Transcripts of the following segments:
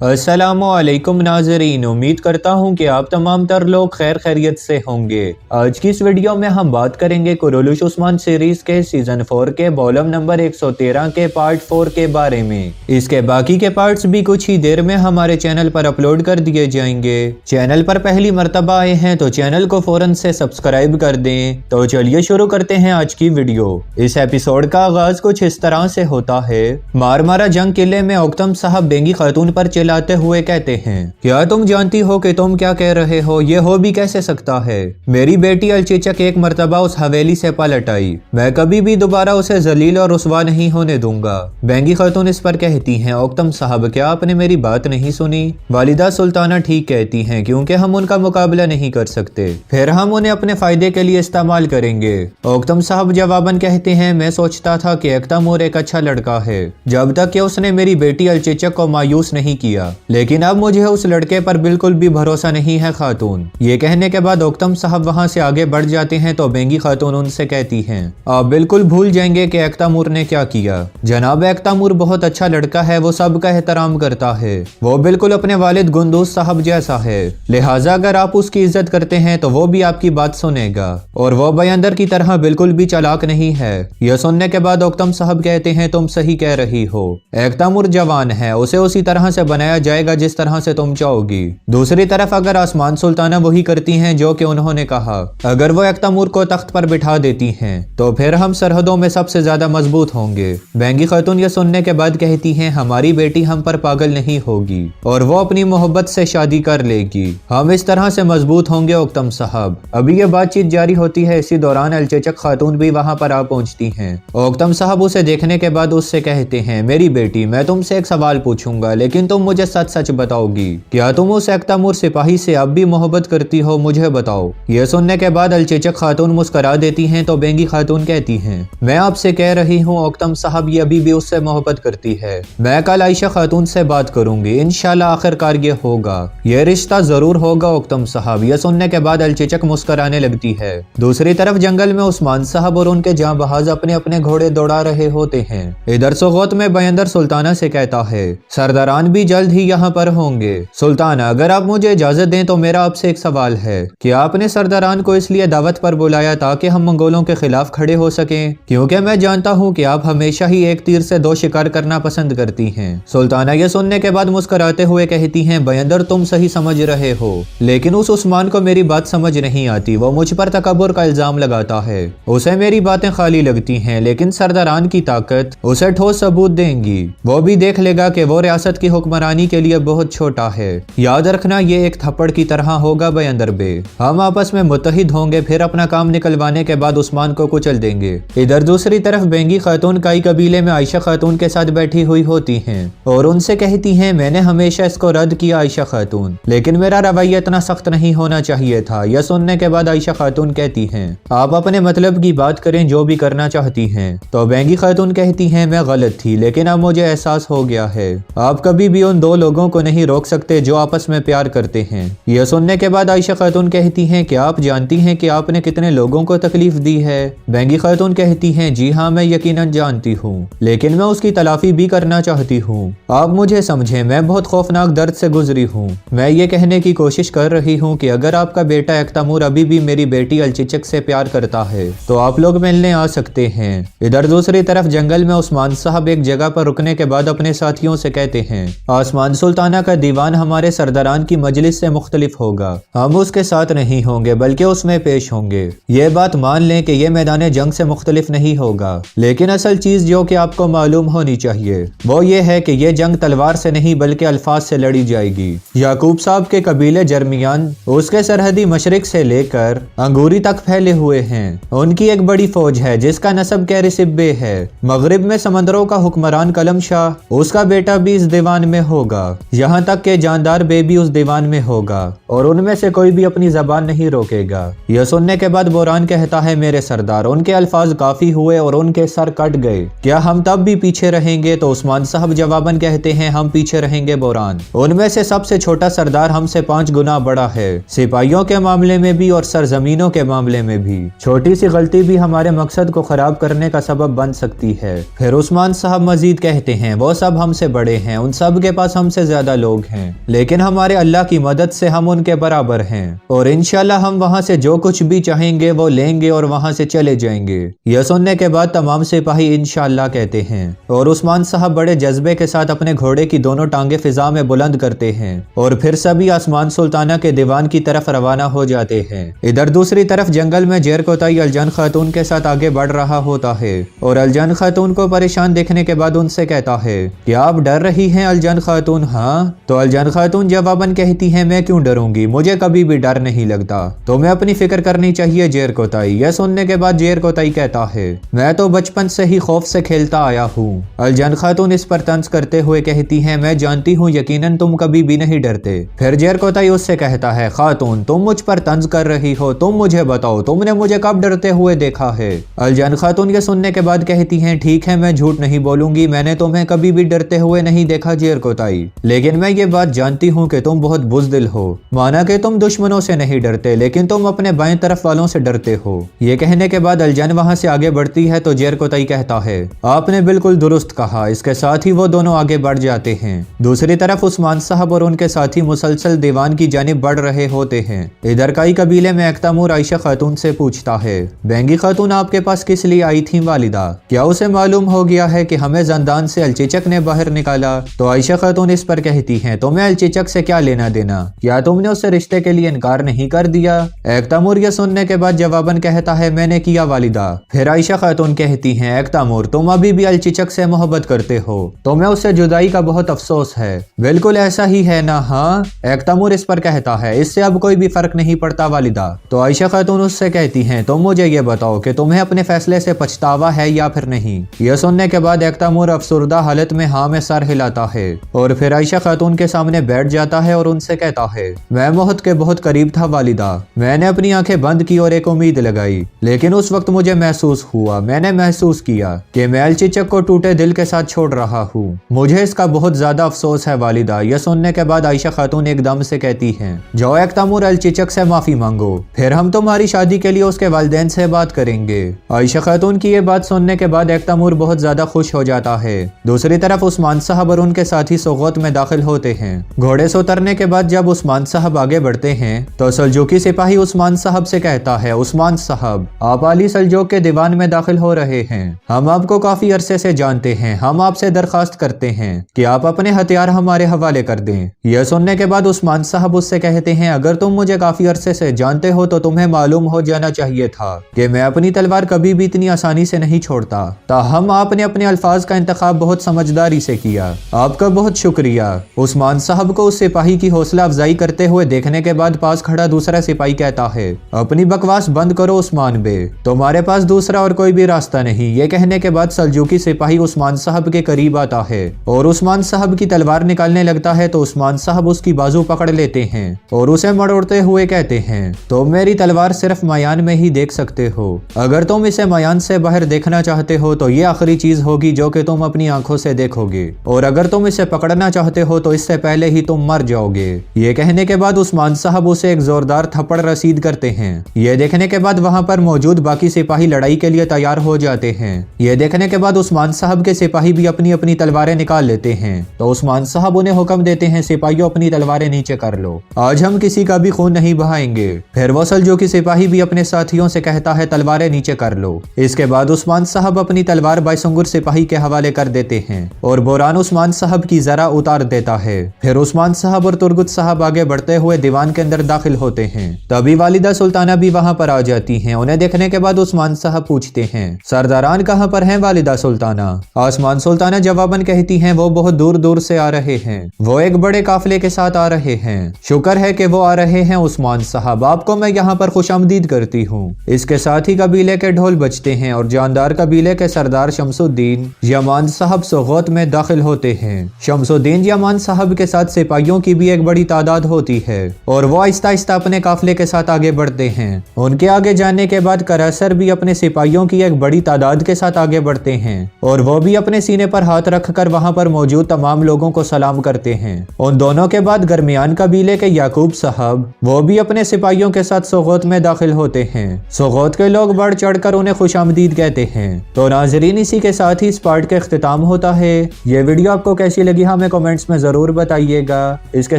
अस्सलामु अलैकुम नाज़रीन, उम्मीद करता हूँ कि आप तमाम तर लोग खैर खैरियत से होंगे। आज की इस वीडियो में हम बात करेंगे कुरैश उस्मान सीरीज के सीजन 4 के वॉल्यूम नंबर 113 के पार्ट 4 के बारे में। इसके बाकी के पार्ट्स भी कुछ ही देर में हमारे चैनल पर अपलोड कर दिए जाएंगे। चैनल पर पहली मर्तबा आए हैं तो चैनल को फौरन से सब्सक्राइब कर दें। तो चलिए शुरू करते हैं आज की वीडियो। इस एपिसोड का आगाज कुछ इस तरह से होता है। मारमारा जंग किले में औकतम साहब बेंगी खातून पर चिल्लाते हुए कहते हैं, क्या तुम जानती हो कि तुम क्या कह रहे हो? ये हो भी कैसे सकता है? मेरी बेटी अलचेचक एक मर्तबा उस हवेली से पलट आई। मैं कभी भी दोबारा उसे जलील और रुसवा नहीं होने दूंगा। बेंगी खातून इस पर कहती हैं, औकतम साहब क्या आपने मेरी बात नहीं सुनी? वालिदा सुल्ताना ठीक कहती हैं, क्योंकि हम उनका मुकाबला नहीं कर सकते, फिर हम उन्हें अपने फायदे के लिए इस्तेमाल करेंगे। औकतम साहब जवाबन कहते हैं, मैं सोचता था कि एक्तामूर एक अच्छा लड़का है जब तक कि उसने मेरी बेटी अलचेचक को मायूस नहीं किया, लेकिन अब मुझे उस लड़के पर बिल्कुल भी भरोसा नहीं है खातून। ये कहने के बाद औकतम साहब वहां से आगे बढ़ जाते हैं तो बेंगी खातून उनसे कहती हैं, आप बिल्कुल भूल जाएंगे कि एक्तामूर ने क्या किया। जनाब एक्तामूर बहुत अच्छा लड़का है, वो सबका एहतराम करता है, वो बिल्कुल अपने वालिद गुंदूस साहब जैसा है, लिहाजा अगर आप उसकी इज्जत करते हैं तो वो भी आपकी बात सुनेगा, और वो बयंदर की तरह बिल्कुल भी चालाक नहीं है। यह सुनने के बाद औकतम साहब कहते हैं, तुम सही कह रही हो, एक्तामूर जवान है, उसे उसी तरह से बनाया जाएगा जिस तरह से तुम चाहोगी। दूसरी तरफ अगर आसमान सुल्ताना वही करती हैं जो कि उन्होंने कहा, अगर वो एक्तामूर को तख्त पर बिठा देती हैं तो फिर हम सरहदों में सबसे ज्यादा मजबूत होंगे। बेंगी खातून ये सुनने के बाद कहती हैं, हमारी बेटी हम पर पागल नहीं होगी और वो अपनी मोहब्बत से शादी कर लेगी, हम इस तरह से मजबूत होंगे औकतम साहब। अभी ये बातचीत जारी होती है, इसी दौरान अलचेचक खातून भी वहां पर आ पहुंचती हैं। औकतम साहब उसे देखने के बाद उससे कहते हैं, मेरी बेटी मैं तुमसे एक सवाल पूछूंगा, लेकिन तुम मुझे सच सच बताओगी, क्या तुम उस एक्तामूर सिपाही से अब भी मोहब्बत करती हो? मुझे बताओ। यह सुनने के बाद अलचेचक खातून मुस्करा देती हैं तो बेंगी खातून कहती हैं, मैं आपसे कह रही हूँ औकतम साहब ये अभी भी उससे मोहब्बत करती है। मैं कल आयशा खातून से बात करूंगी, इंशाल्लाह आखिरकार ये होगा, ये रिश्ता जरूर होगा औकतम साहब। यह सुनने के बाद अलचेचक मुस्कराने लगती है। दूसरी तरफ जंगल में उस्मान साहब और उनके जांबाज अपने अपने घोड़े दौड़ा रहे होते हैं। इधर सोगोत में बयंदर सुल्ताना से कहता है, सरदारान भी जल्द ही यहाँ पर होंगे। सुल्ताना अगर आप मुझे इजाजत दें तो मेरा आपसे एक सवाल है कि आपने सरदारान को इसलिए दावत पर बुलाया ताकि हम मंगोलों के खिलाफ खड़े हो सकें? क्योंकि मैं जानता हूँ कि आप हमेशा ही एक तीर से दो शिकार करना पसंद करती हैं। सुल्ताना ये सुनने के बाद मुस्कुराते हुए कहती हैं, बयंदर तुम सही समझ रहे हो, लेकिन उस उस्मान को मेरी बात समझ नहीं आती, वो मुझ पर तकब्बुर का इल्जाम लगाता है, उसे मेरी बातें खाली लगती हैं, लेकिन सरदारान की ताकत उसे ठोस सबूत देंगी, वो भी देख लेगा कि वो रियासत की हुक्मरानी के लिए बहुत छोटा है। याद रखना ये एक थप्पड़ की तरह होगा बयंदर बे, हम आपस में मुत्तहिद होंगे, फिर अपना काम निकलवाने के बाद उस्मान को कुचल देंगे। इधर दूसरी तरफ बेंगी खातून काई कबीले में आयशा खातून के साथ बैठी हुई होती हैं और उनसे कहती हैं, मैंने हमेशा इसको रद्द किया आयशा खातून, लेकिन मेरा रवैया इतना सख्त नहीं होना चाहिए था। यह सुनने के बाद आयशा खातून कहती हैं, आप अपने मतलब की बात करें, जो भी करना चाहती हैं। तो बेंगी खातून कहती हैं, मैं गलत थी, लेकिन अब मुझे एहसास हो गया है, आप कभी भी उन दो लोगों को नहीं रोक सकते जो आपस में प्यार करते हैं। यह सुनने के बाद आयशा खातून कहती हैं, क्या आप जानती हैं कि आपने कितने लोगों को तकलीफ दी है? बेंगी खातून कहती हैं, जी हाँ मैं यकीनन जानती हूँ, लेकिन मैं उसकी तलाफी भी करना चाहती हूँ। आप मुझे समझें, मैं बहुत खौफनाक दर्द से गुजरी हूँ। मैं ये कहने की कोशिश कर रही हूँ कि अगर आपका बेटा एक्तामूर अभी भी मेरी बेटी अलचेचक से प्यार करता है तो आप लोग मिलने आ सकते हैं। इधर दूसरी तरफ जंगल में उस्मान साहब एक जगह पर रुकने के बाद अपने साथियों से कहते हैं, आसमान सुल्ताना का दीवान हमारे सरदारान की मजलिस से मुख्तलिफ होगा, हम उसके साथ नहीं होंगे बल्कि उसमें पेश होंगे। ये बात मान लें कि ये मैदान जंग से मुख्तलिफ नहीं होगा, लेकिन असल चीज जो कि आपको मालूम होनी चाहिए वो ये है कि ये जंग तलवार से नहीं बल्कि अल्फाज से लड़ी जाएगी। याकूब साहब के कबीले जर्मियान उसके सरहदी मशरिक से लेकर अंगूरी तक फैले हुए हैं, उनकी एक बड़ी फौज है जिसका नसब कैरिसिब्बे है। मगरिब में समंदरों का हुक्मरान कलम शाह, उसका बेटा भी इस दीवान में होगा, यहाँ तक के जानदार बे भी उस दीवान में होगा, और उनमें से कोई भी अपनी जबान नहीं रोकेगा। यह सुनने के बाद बोरान कहता है, मेरे सरदार उनके अल्फाज काफी हुए और उनके सर कट गए, क्या हम तब भी पीछे रहेंगे? तो उस्मान साहब जवाबन कहते हैं, हम पीछे रहेंगे बोरान, उनमें से सबसे छोटा सरदार हमसे 5 गुना बड़ा है, सिपाहियों के मामले में भी और सरजमीनों के मामले में भी। छोटी सी गलती भी हमारे मकसद को खराब करने का सबब बन सकती है। फिर उस्मान साहब मजीद कहते हैं, वो सब हमसे बड़े हैं, उन सब के पास पास हमसे ज्यादा लोग हैं, लेकिन हमारे अल्लाह की मदद से हम उनके बराबर हैं और इंशाल्लाह हम वहां से जो कुछ भी चाहेंगे वो लेंगे और वहां से चले जाएंगे। यह सुनने के बाद तमाम सिपाही इंशाल्लाह कहते हैं और उस्मान साहब बड़े जज्बे के साथ अपने घोड़े की दोनों टांगे फिजा में बुलंद करते हैं और फिर सभी आसमान सुल्ताना के दीवान की तरफ रवाना हो जाते हैं। इधर दूसरी तरफ जंगल में जेर कोताई अलजान खातून के साथ आगे बढ़ रहा होता है और अलजान खातून को परेशान देखने के बाद उनसे कहता है, क्या आप डर रही हैं अलजान खातून? हाँ। तो अलजान खातून जवाबन कहती है, मैं क्यों डरूंगी, मुझे कभी भी डर नहीं लगता, तुम्हें अपनी फिक्र करनी चाहिए जेर कोताई। यह सुनने के बाद जेर कोताई कहता है, मैं तो बचपन से ही खौफ से खेलता आया हूँ। अलजान खातून इस पर तंज करते हुए कहती है, मैं जानती हूँ यकीनन तुम कभी भी नहीं डरते। फिर जेर कोताई उससे कहता है, खातून तुम मुझ पर तंज कर रही हो, तुम मुझे बताओ तुमने मुझे कब डरते हुए देखा है? अलजान खातून ये सुनने के बाद कहती हैं, ठीक है मैं झूठ नहीं बोलूंगी, मैंने तुम्हें कभी भी डरते हुए नहीं देखा जेर कोताई, लेकिन मैं ये बात जानती हूँ कि तुम बहुत बुज़दिल हो। माना कि तुम दुश्मनों से नहीं डरते, लेकिन तुम अपने बाएं तरफ वालों से डरते हो। ये कहने के बाद अलजान वहां से आगे बढ़ती है तो जेर कोताई कहता है, आपने बिल्कुल दुरुस्त कहा। इसके साथ ही वो दोनों आगे बढ़ जाते हैं। दूसरी तरफ उस्मान साहब और उनके साथी मुसलसल दीवान की जानिब बढ़ रहे होते हैं। इधर कई कबीले में अख्तमूर आयशा खातून से पूछता है, बेंगी खातून आपके पास किस लिए आई थी वालिदा? क्या उसे मालूम हो गया है कि हमें जंदान से अलचिचक ने बाहर निकाला? तो आयशा खातून इस पर कहती हैं, तुम्हें अलचिचक से क्या लेना देना? क्या तुमने उससे रिश्ते के लिए इनकार नहीं कर दिया? अख्तमूर ये सुनने के बाद जवाबन कहता है, मैंने किया वालिदा। फिर आयशा खातून कहती हैं, अख्तमूर तुम अभी भी अलचिचक से मोहब्बत करते हो, तुम्हें उससे जुदाई का बहुत अफसोस है। बिल्कुल ऐसा ही है ना? हाँ। अख्तमूर इस पर कहता है, इससे अब कोई भी फर्क नहीं पड़ता वालिदा। तो आयशा खातून उससे कहती हैं, तुम मुझे ये बताओ कि तुम्हें अपने फैसले से पछतावा है या फिर नहीं? यह सुनने के बाद अख्तमूर अफसुर्दा हालत में हाँ में सर हिलाता है और फिर आयशा खातून के सामने बैठ जाता है और उनसे कहता है, मैं मौत के बहुत करीब था वालिदा। मैंने अपनी आंखें बंद की और एक उम्मीद लगाई, लेकिन उस वक्त मुझे मैंने महसूस किया कि मैं अलचिचक को टूटे दिल के साथ छोड़ रहा हूँ। मुझे इसका बहुत ज्यादा अफसोस है वालिदा। यह सुनने के बाद आयशा खातून एकदम से कहती हैं, जाओ अख्तमूर अलचिचक से माफी मांगो, फिर हम तुम्हारी शादी के लिए उसके वालिदैन से बात करेंगे। आयशा खातून की ये बात सुनने के बाद अख्तमूर बहुत ज्यादा खुश हो जाता है। दूसरी तरफ उस्मान साहब और उनके साथी सोगत में दाखिल होते हैं। घोड़े से उतरने के बाद जब उस्मान साहब आगे बढ़ते हैं तो सल्जूकी सिपाही उस्मान साहब से कहता है, उस्मान साहब आप अली सल्जूक के दीवान में दाखिल हो रहे हैं, हम आपको काफी अरसे से जानते हैं, हम आपसे दरखास्त करते हैं कि आप अपने हथियार हमारे हवाले कर दें। यह सुनने के बाद उस्मान साहब उससे कहते हैं, अगर तुम मुझे काफी अरसे से जानते हो तो तुम्हें मालूम हो जाना चाहिए था कि मैं अपनी तलवार कभी भी इतनी आसानी से नहीं छोड़ता। ताहम आपने अपने अल्फाज का इंतखाब बहुत समझदारी से किया, आपका बहुत शुक्रिया। उस्मान साहब को उस सिपाही की हौसला अफजाई करते हुए देखने के बाद पास खड़ा दूसरा सिपाही कहता है, अपनी बकवास बंद करो उस्मान बे, तुम्हारे पास दूसरा और कोई भी रास्ता नहीं। ये कहने के बाद सल्जूकी सिपाही उस्मान साहब के करीब आता है और उस्मान साहब की तलवार निकालने लगता है तो उस्मान साहब उसकी बाजू पकड़ लेते हैं और उसे मरोड़ते हुए कहते हैं, तुम मेरी तलवार सिर्फ मयान में ही देख सकते हो, अगर तुम इसे मयान से बाहर देखना चाहते हो तो ये आखिरी चीज होगी जो कि तुम अपनी आंखों से देखोगे, और अगर तुम इसे पकड़ना चाहते हो तो इससे पहले ही तुम मर जाओगे। ये कहने के बाद उस्मान साहब उसे एक जोरदार थप्पड़ रसीद करते हैं। ये देखने के बाद वहां पर मौजूद बाकी सिपाही लड़ाई के लिए तैयार हो जाते हैं। ये देखने के बाद उस्मान साहब के सिपाही भी अपनी अपनी तलवारें निकाल लेते हैं तो उस्मान साहब उन्हें हुक्म देते हैं, सिपाहियों अपनी तलवारें नीचे कर लो, आज हम किसी का भी खून नहीं बहाएंगे। फिर वो सल्जूकी सिपाही भी अपने साथियों से कहता है, तलवारें नीचे कर लो। इसके बाद उस्मान साहब अपनी तलवार बायसुंगुर सिपाही के हवाले कर देते हैं और बोरान उस्मान साहब की जरा उतार देता है। फिर उस्मान साहब और तुर्गुत साहब आगे बढ़ते हुए दीवान के अंदर दाखिल होते हैं। तभी वालिदा सुल्ताना भी वहां पर आ जाती हैं। उन्हें देखने के बाद उस्मान साहब पूछते हैं, सरदारान कहां पर हैं वालिदा सुल्ताना? आसमान सुल्ताना जवाबन कहती हैं, वो बहुत दूर दूर से आ रहे हैं, वो एक बड़े काफिले के साथ आ रहे हैं। शुक्र है कि वो आ रहे हैं उस्मान साहब, आपको मैं यहाँ पर खुशामदीद करती हूँ। इसके साथ ही कबीले के ढोल बजते हैं और जानदार कबीले के सरदार शमसुद्दीन यमान साहब सोगत में दाखिल होते हैं। शमसुद्दीन यमान साहब के साथ सिपाहियों की भी एक बड़ी तादाद होती है और वो आहिस्ता आहिस्ता अपने काफिले के साथ आगे बढ़ते हैं। उनके आगे जाने के बाद करैसर भी अपने सिपाहियों की एक बड़ी तादाद के साथ आगे बढ़ते हैं और वो भी अपने सीने पर हाथ रखकर वहां पर मौजूद तमाम लोगों को सलाम करते हैं। उन दोनों के बाद दरमियान कबीले के याकूब साहब वो भी अपने सिपाहियों के साथ सोगत में दाखिल होते हैं। सोगत के लोग बढ़ चढ़कर उन्हें खुशामदीद कहते हैं। तो नाजरीन, इसी के साथ ही इस पार्ट का इख्तिताम होता है। ये वीडियो आपको कैसी लगी हमें कमेंट्स में ज़रूर बताइएगा। इसके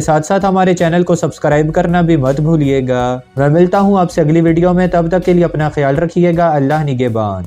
साथ साथ हमारे चैनल को सब्सक्राइब करना भी मत भूलिएगा। मैं मिलता हूँ आपसे अगली वीडियो में, तब तक के लिए अपना ख्याल रखिएगा। अल्लाह निगहबान।